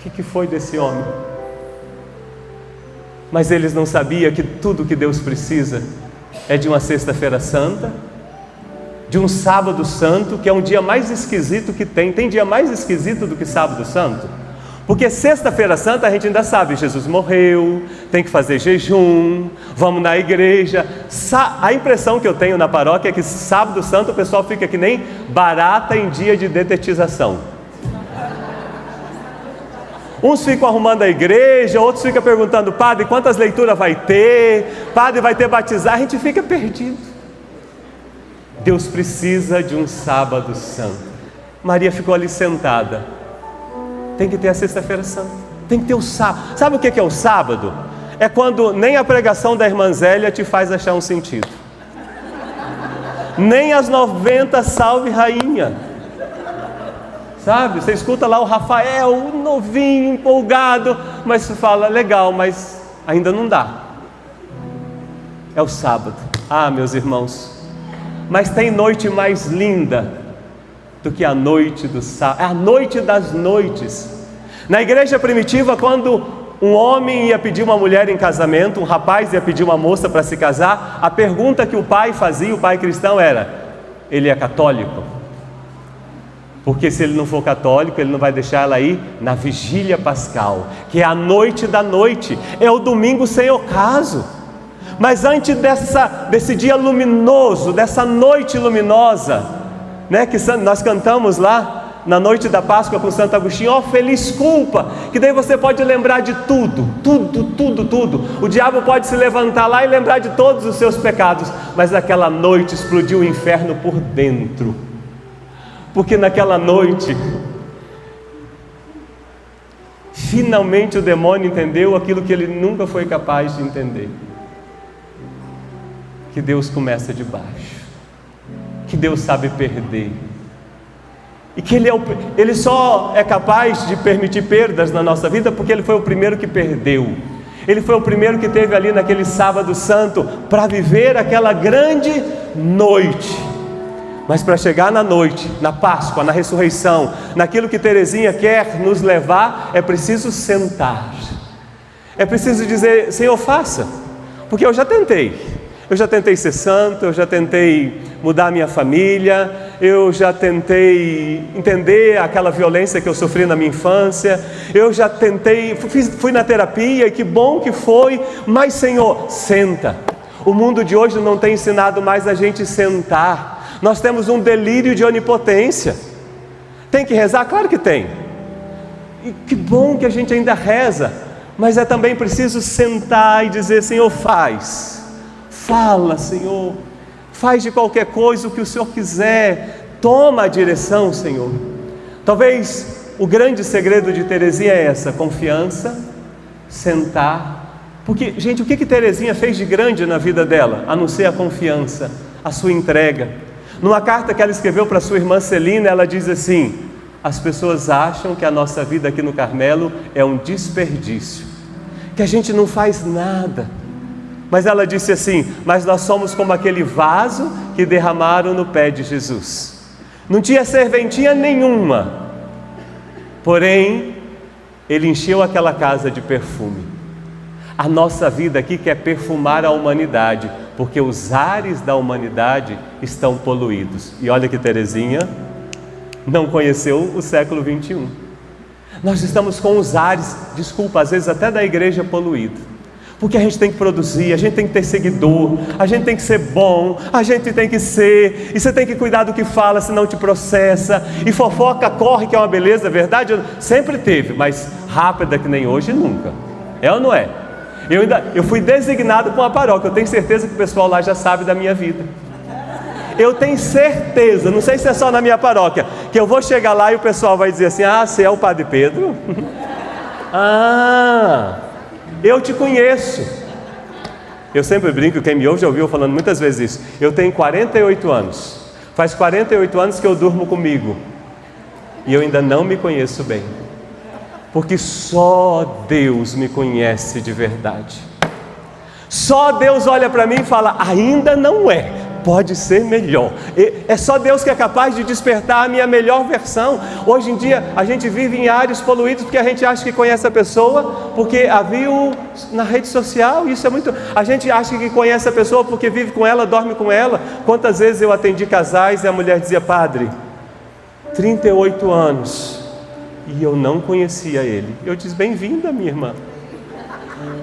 A: o que foi desse homem? Mas eles não sabiam que tudo que Deus precisa é de uma sexta-feira santa, de um sábado santo, que é um dia mais esquisito que tem. Tem dia mais esquisito do que sábado santo? Porque sexta-feira santa a gente ainda sabe, Jesus morreu, tem que fazer jejum, vamos na igreja. A impressão que eu tenho na paróquia é que sábado santo o pessoal fica que nem barata em dia de detetização. Uns ficam arrumando a igreja, outros ficam perguntando: padre, quantas leituras vai ter? Padre, vai ter batizar? A gente fica perdido. Deus precisa de um sábado santo. Maria ficou ali sentada. Tem que ter a sexta-feira santa, tem que ter o sábado. Sabe o que é o sábado? É quando nem a pregação da irmã Zélia te faz achar um sentido, nem as 90 salve rainha. Sabe, você escuta lá o Rafael, novinho, empolgado, mas você fala: legal, mas ainda não dá. É o sábado. Meus irmãos, mas tem noite mais linda do que a noite do sábado. É a noite das noites. Na igreja primitiva, quando um homem ia pedir uma mulher em casamento, um rapaz ia pedir uma moça para se casar, a pergunta que o pai fazia, o pai cristão, era: ele é católico? Porque se ele não for católico, ele não vai deixar ela ir na vigília pascal, que é a noite da noite, é o domingo sem ocaso. Mas antes desse dia luminoso, dessa noite luminosa, né, que nós cantamos lá na noite da Páscoa com Santo Agostinho: ó feliz culpa, que daí você pode lembrar de tudo. O diabo pode se levantar lá e lembrar de todos os seus pecados, mas naquela noite explodiu o inferno por dentro, porque naquela noite finalmente o demônio entendeu aquilo que ele nunca foi capaz de entender: que Deus começa de baixo, que Deus sabe perder, e que Ele só é capaz de permitir perdas na nossa vida porque Ele foi o primeiro que perdeu. Ele foi o primeiro que teve ali naquele sábado santo para viver aquela grande noite. Mas para chegar na noite, na Páscoa, na ressurreição, naquilo que Teresinha quer nos levar, é preciso sentar. É preciso dizer: Senhor, faça, porque eu já tentei. Eu já tentei ser santo, eu já tentei mudar a minha família, eu já tentei entender aquela violência que eu sofri na minha infância, eu já tentei, fui na terapia e que bom que foi, mas Senhor, senta. O mundo de hoje não tem ensinado mais a gente sentar. Nós temos um delírio de onipotência. Tem que rezar? Claro que tem. E que bom que a gente ainda reza, mas é também preciso sentar e dizer: Senhor, faz. Fala, Senhor, faz de qualquer coisa o que o Senhor quiser, toma a direção, Senhor. Talvez o grande segredo de Teresinha é essa: confiança, sentar. Porque, gente, o que Teresinha fez de grande na vida dela? A não ser a confiança, a sua entrega. Numa carta que ela escreveu para sua irmã Celina, ela diz assim: as pessoas acham que a nossa vida aqui no Carmelo é um desperdício, que a gente não faz nada. Mas ela disse assim: mas nós somos como aquele vaso que derramaram no pé de Jesus. Não tinha serventia nenhuma, porém Ele encheu aquela casa de perfume. A nossa vida aqui quer perfumar a humanidade, porque os ares da humanidade estão poluídos. E olha que Teresinha não conheceu o século 21. Nós estamos com os ares, às vezes até da igreja poluído. Porque a gente tem que produzir, a gente tem que ter seguidor, a gente tem que ser bom, a gente tem que ser, e você tem que cuidar do que fala, senão te processa, e fofoca corre, que é uma beleza, é verdade? Sempre teve, mas rápida que nem hoje, nunca. É ou não é? Eu fui designado para uma paróquia, eu tenho certeza que o pessoal lá já sabe da minha vida. Eu tenho certeza, não sei se é só na minha paróquia, que eu vou chegar lá e o pessoal vai dizer assim: você é o Padre Pedro? Eu te conheço. Eu sempre brinco, quem me ouve já ouviu falando muitas vezes isso. Eu tenho 48 anos. Faz 48 anos que eu durmo comigo. E eu ainda não me conheço bem. Porque só Deus me conhece de verdade. Só Deus olha para mim e fala, ainda não é, pode ser melhor. É só Deus que é capaz de despertar a minha melhor versão. Hoje em dia a gente vive em áreas poluídas porque a gente acha que conhece a pessoa, porque a viu na rede social. Isso é muito. A gente acha que conhece a pessoa porque vive com ela, dorme com ela. Quantas vezes eu atendi casais e a mulher dizia, padre, 38 anos e eu não conhecia ele. Eu disse, bem-vinda, minha irmã.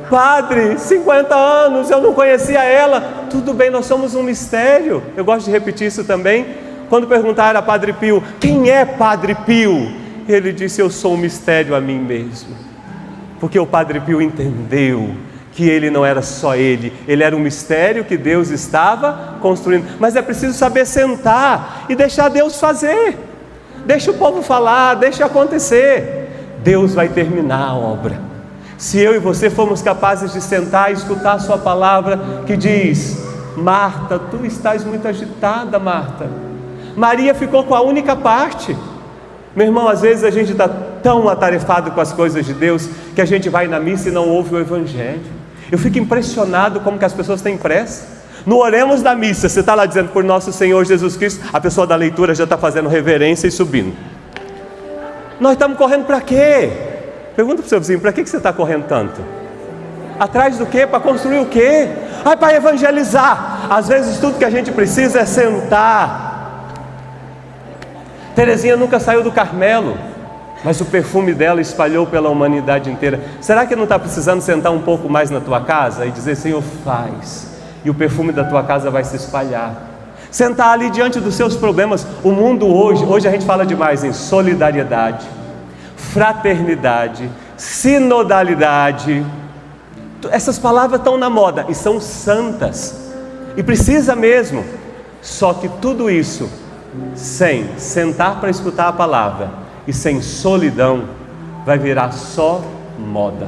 A: Padre, 50 anos, eu não conhecia ela. Tudo bem, nós somos um mistério. Eu gosto de repetir isso também. Quando perguntaram a Padre Pio, quem é Padre Pio? Ele disse, eu sou um mistério a mim mesmo. Porque o Padre Pio entendeu que ele não era só ele era um mistério que Deus estava construindo. Mas é preciso saber sentar e deixar Deus fazer. Deixa o povo falar, deixa acontecer. Deus vai terminar a obra. Se eu e você formos capazes de sentar e escutar a sua palavra que diz, Marta, tu estás muito agitada, Marta. Maria ficou com a única parte. Meu irmão, às vezes a gente está tão atarefado com as coisas de Deus que a gente vai na missa e não ouve o Evangelho. Eu fico impressionado como que as pessoas têm pressa. No oremos da missa, você está lá dizendo por nosso Senhor Jesus Cristo, a pessoa da leitura já está fazendo reverência e subindo. Nós estamos correndo para quê? Pergunta para o seu vizinho, para que você está correndo tanto? Atrás do quê? Para construir o quê? Para evangelizar. Às vezes tudo que a gente precisa é sentar. Terezinha nunca saiu do Carmelo, mas o perfume dela espalhou pela humanidade inteira. Será que não está precisando sentar um pouco mais na tua casa e dizer, Senhor, faz, e o perfume da tua casa vai se espalhar? Sentar ali diante dos seus problemas. O mundo hoje a gente fala demais em solidariedade, fraternidade, sinodalidade. Essas palavras estão na moda e são santas, e precisa mesmo. Só que tudo isso sem sentar para escutar a palavra e sem solidão vai virar só moda.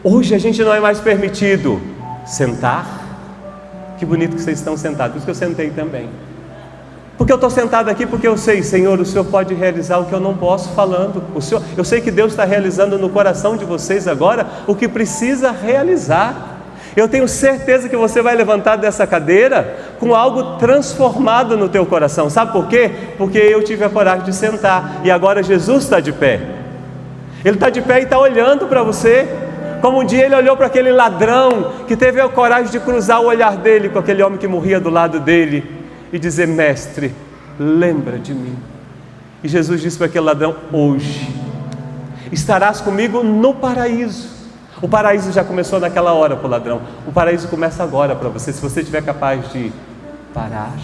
A: Hoje a gente não é mais permitido sentar. Que bonito que vocês estão sentados, por isso que eu sentei também. Porque eu estou sentado aqui porque eu sei, Senhor, o Senhor pode realizar o que eu não posso falando. Eu sei que Deus está realizando no coração de vocês agora o que precisa realizar. Eu tenho certeza que você vai levantar dessa cadeira com algo transformado no teu coração. Sabe por quê? Porque eu tive a coragem de sentar e agora Jesus está de pé. Ele está de pé e está olhando para você. Como um dia ele olhou para aquele ladrão que teve a coragem de cruzar o olhar dele com aquele homem que morria do lado dele e dizer, mestre, lembra de mim. E Jesus disse para aquele ladrão, hoje estarás comigo no paraíso. O paraíso já começou naquela hora para o ladrão. O paraíso começa agora para você, se você estiver capaz de parar,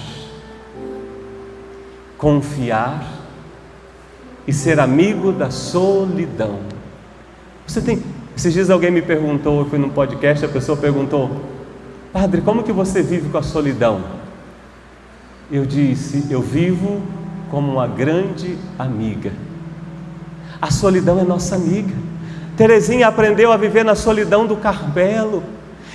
A: confiar e ser amigo da solidão. Esses dias alguém me perguntou, eu fui num podcast, a pessoa perguntou, padre, como que você vive com a solidão? Eu disse, eu vivo como uma grande amiga. A solidão é nossa amiga. Terezinha aprendeu a viver na solidão do Carmelo,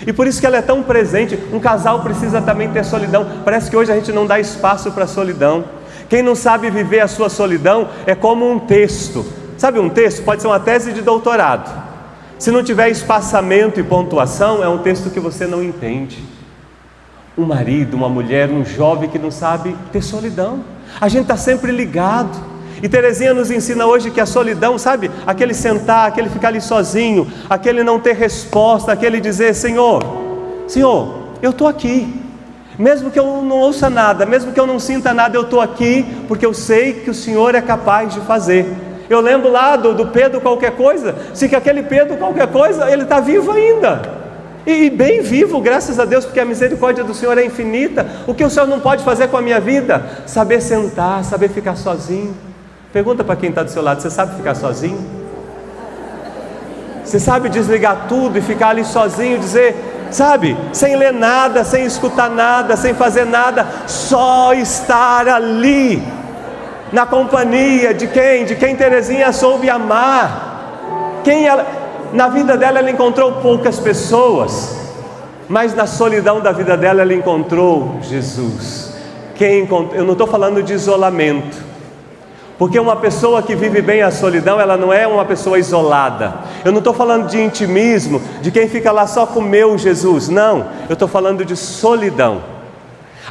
A: e por isso que ela é tão presente. Um casal precisa também ter solidão. Parece que hoje a gente não dá espaço para a solidão. Quem não sabe viver a sua solidão é como um texto. Sabe um texto? Pode ser uma tese de doutorado. Se não tiver espaçamento e pontuação, é um texto que você não entende. Um marido, uma mulher, um jovem que não sabe ter solidão. A gente está sempre ligado. E Terezinha nos ensina hoje que a solidão, sabe? Aquele sentar, aquele ficar ali sozinho, aquele não ter resposta, aquele dizer, Senhor, eu estou aqui. Mesmo que eu não ouça nada, mesmo que eu não sinta nada, eu estou aqui, porque eu sei que o Senhor é capaz de fazer. Eu lembro lá do Pedro qualquer coisa, se que aquele Pedro qualquer coisa, ele está vivo ainda. E bem vivo, graças a Deus, porque a misericórdia do Senhor é infinita. O que o Senhor não pode fazer com a minha vida? Saber sentar, saber ficar sozinho. Pergunta para quem está do seu lado, você sabe ficar sozinho? Você sabe desligar tudo e ficar ali sozinho, dizer, sabe, sem ler nada, sem escutar nada, sem fazer nada, só estar ali, na companhia de quem? De quem Terezinha soube amar. Na vida dela ela encontrou poucas pessoas, mas na solidão da vida dela, ela encontrou Jesus. Eu não estou falando de isolamento, porque uma pessoa que vive bem a solidão, ela não é uma pessoa isolada. Eu não estou falando de intimismo, de quem fica lá só com o meu Jesus, não. Eu estou falando de solidão,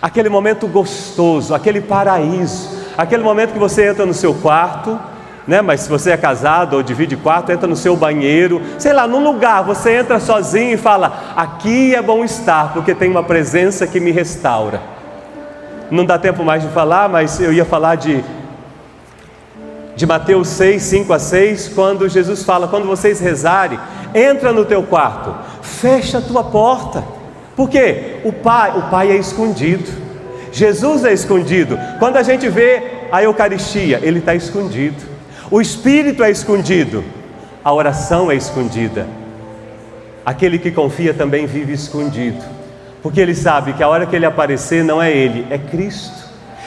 A: aquele momento gostoso, aquele paraíso, aquele momento que você entra no seu quarto, né? Mas se você é casado ou divide quarto, entra no seu banheiro, sei lá, num lugar, você entra sozinho e fala: aqui é bom estar, porque tem uma presença que me restaura. Não dá tempo mais de falar, mas eu ia falar de Mateus 6, 5 a 6, quando Jesus fala: quando vocês rezarem, entra no teu quarto, fecha a tua porta. Por quê? O Pai é escondido, Jesus é escondido. Quando a gente vê a Eucaristia, Ele está escondido. O Espírito é escondido, a oração é escondida. Aquele que confia também vive escondido, porque ele sabe que a hora que ele aparecer não é ele, é Cristo.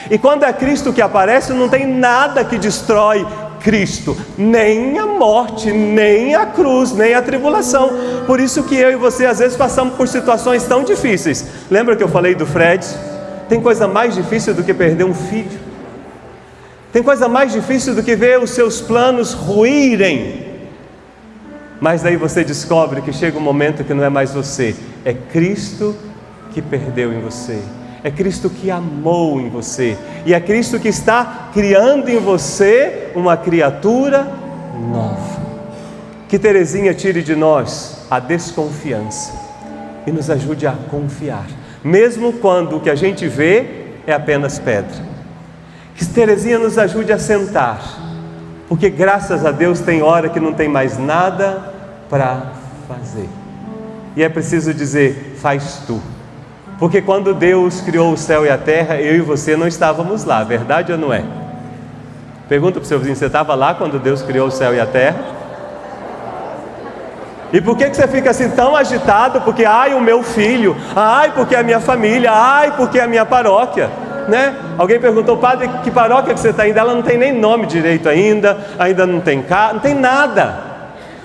A: E quando é Cristo que aparece, não tem nada que destrói Cristo, nem a morte, nem a cruz, nem a tribulação. Por isso que eu e você às vezes passamos por situações tão difíceis. Lembra que eu falei do Fred? Tem coisa mais difícil do que perder um filho. Tem coisa mais difícil do que ver os seus planos ruírem. Mas daí você descobre que chega um momento que não é mais você, é Cristo que perdeu em você, é Cristo que amou em você, e é Cristo que está criando em você uma criatura nova. Que Terezinha tire de nós a desconfiança e nos ajude a confiar, mesmo quando o que a gente vê é apenas pedra. Que Terezinha nos ajude a sentar, porque graças a Deus tem hora que não tem mais nada para fazer, e é preciso dizer: faz tu. Porque quando Deus criou o céu e a terra, eu e você não estávamos lá, verdade ou não é? Pergunta para o seu vizinho: você estava lá quando Deus criou o céu e a terra? E por que você fica assim tão agitado? Porque ai, o meu filho, ai, porque a minha família, ai, porque a minha paróquia, né? Alguém perguntou: padre, que paróquia que você está indo? Ela não tem nem nome direito ainda não tem carro, não tem nada.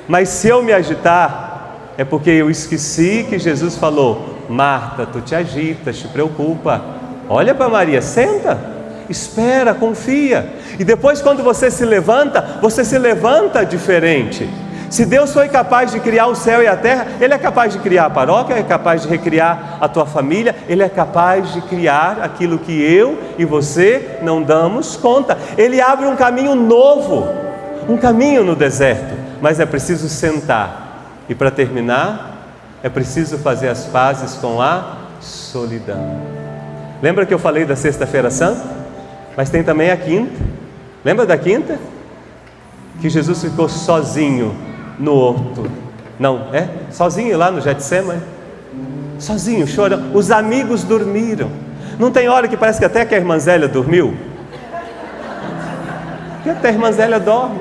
A: Mas se eu me agitar, é porque eu esqueci que Jesus falou: Marta, tu te agitas, te preocupa. Olha para Maria, senta, espera, confia. E depois quando você se levanta diferente. Se Deus foi capaz de criar o céu e a terra, Ele é capaz de criar a paróquia, é capaz de recriar a tua família, Ele é capaz de criar aquilo que eu e você não damos conta. Ele abre um caminho novo, um caminho no deserto, mas é preciso sentar. E para terminar, é preciso fazer as pazes com a solidão. Lembra que eu falei da Sexta-feira Santa? Mas tem também a quinta. Lembra da quinta? Que Jesus ficou sozinho no horto. Não, sozinho lá no Getsemane. Sozinho, chorando. Os amigos dormiram. Não tem hora que parece que até que a irmã Zélia dormiu? Que até a irmã Zélia dorme.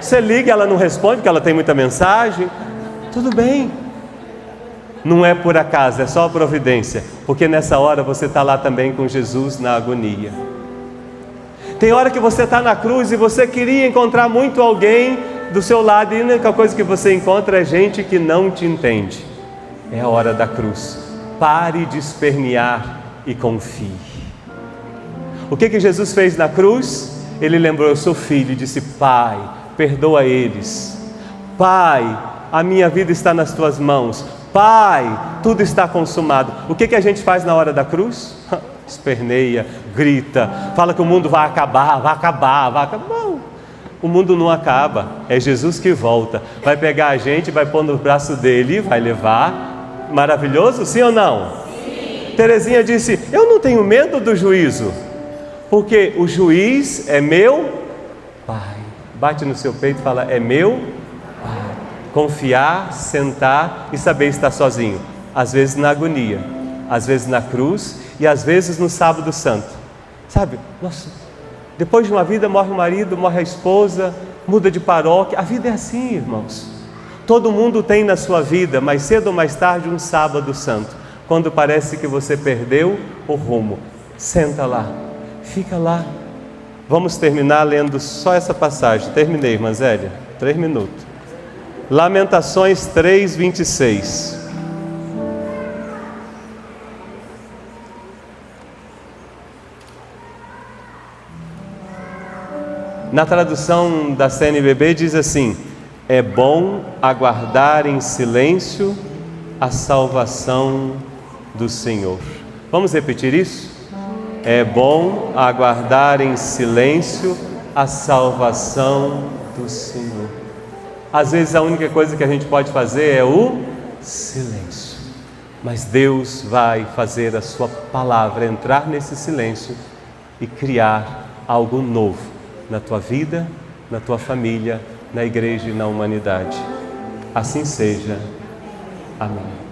A: Você liga, ela não responde, porque ela tem muita mensagem. Tudo bem. Não é por acaso, é só a providência. Porque nessa hora você está lá também com Jesus na agonia. Tem hora que você está na cruz e você queria encontrar muito alguém do seu lado, e a única coisa que você encontra é gente que não te entende. É a hora da cruz. Pare de espernear e confie. O que Jesus fez na cruz? Ele lembrou: eu sou filho, e disse: Pai, perdoa eles. Pai, a minha vida está nas tuas mãos. Pai, tudo está consumado. O que a gente faz na hora da cruz? Esperneia, grita, fala que o mundo vai acabar. Não, o mundo não acaba, é Jesus que volta, vai pegar a gente, vai pôr no braço dele e vai levar. Maravilhoso, sim ou não? Sim. Terezinha disse: eu não tenho medo do juízo, porque o juiz é meu Pai. Bate no seu peito e fala: é meu Pai. Confiar, sentar e saber estar sozinho, às vezes na agonia, às vezes na cruz e às vezes no sábado santo. Sabe, nossa, depois de uma vida morre o marido, morre a esposa, muda de paróquia. A vida é assim, irmãos. Todo mundo tem na sua vida, mais cedo ou mais tarde, um sábado santo, quando parece que você perdeu o rumo. Senta lá, fica lá. Vamos terminar lendo só essa passagem. Terminei, irmã Zélia, 3 minutos. Lamentações 3:26. Na tradução da CNBB diz assim: é bom aguardar em silêncio a salvação do Senhor. Vamos repetir isso? É bom aguardar em silêncio a salvação do Senhor. Às vezes a única coisa que a gente pode fazer é o silêncio. Mas Deus vai fazer a sua palavra entrar nesse silêncio e criar algo novo na tua vida, na tua família, na igreja e na humanidade. Assim seja. Amém.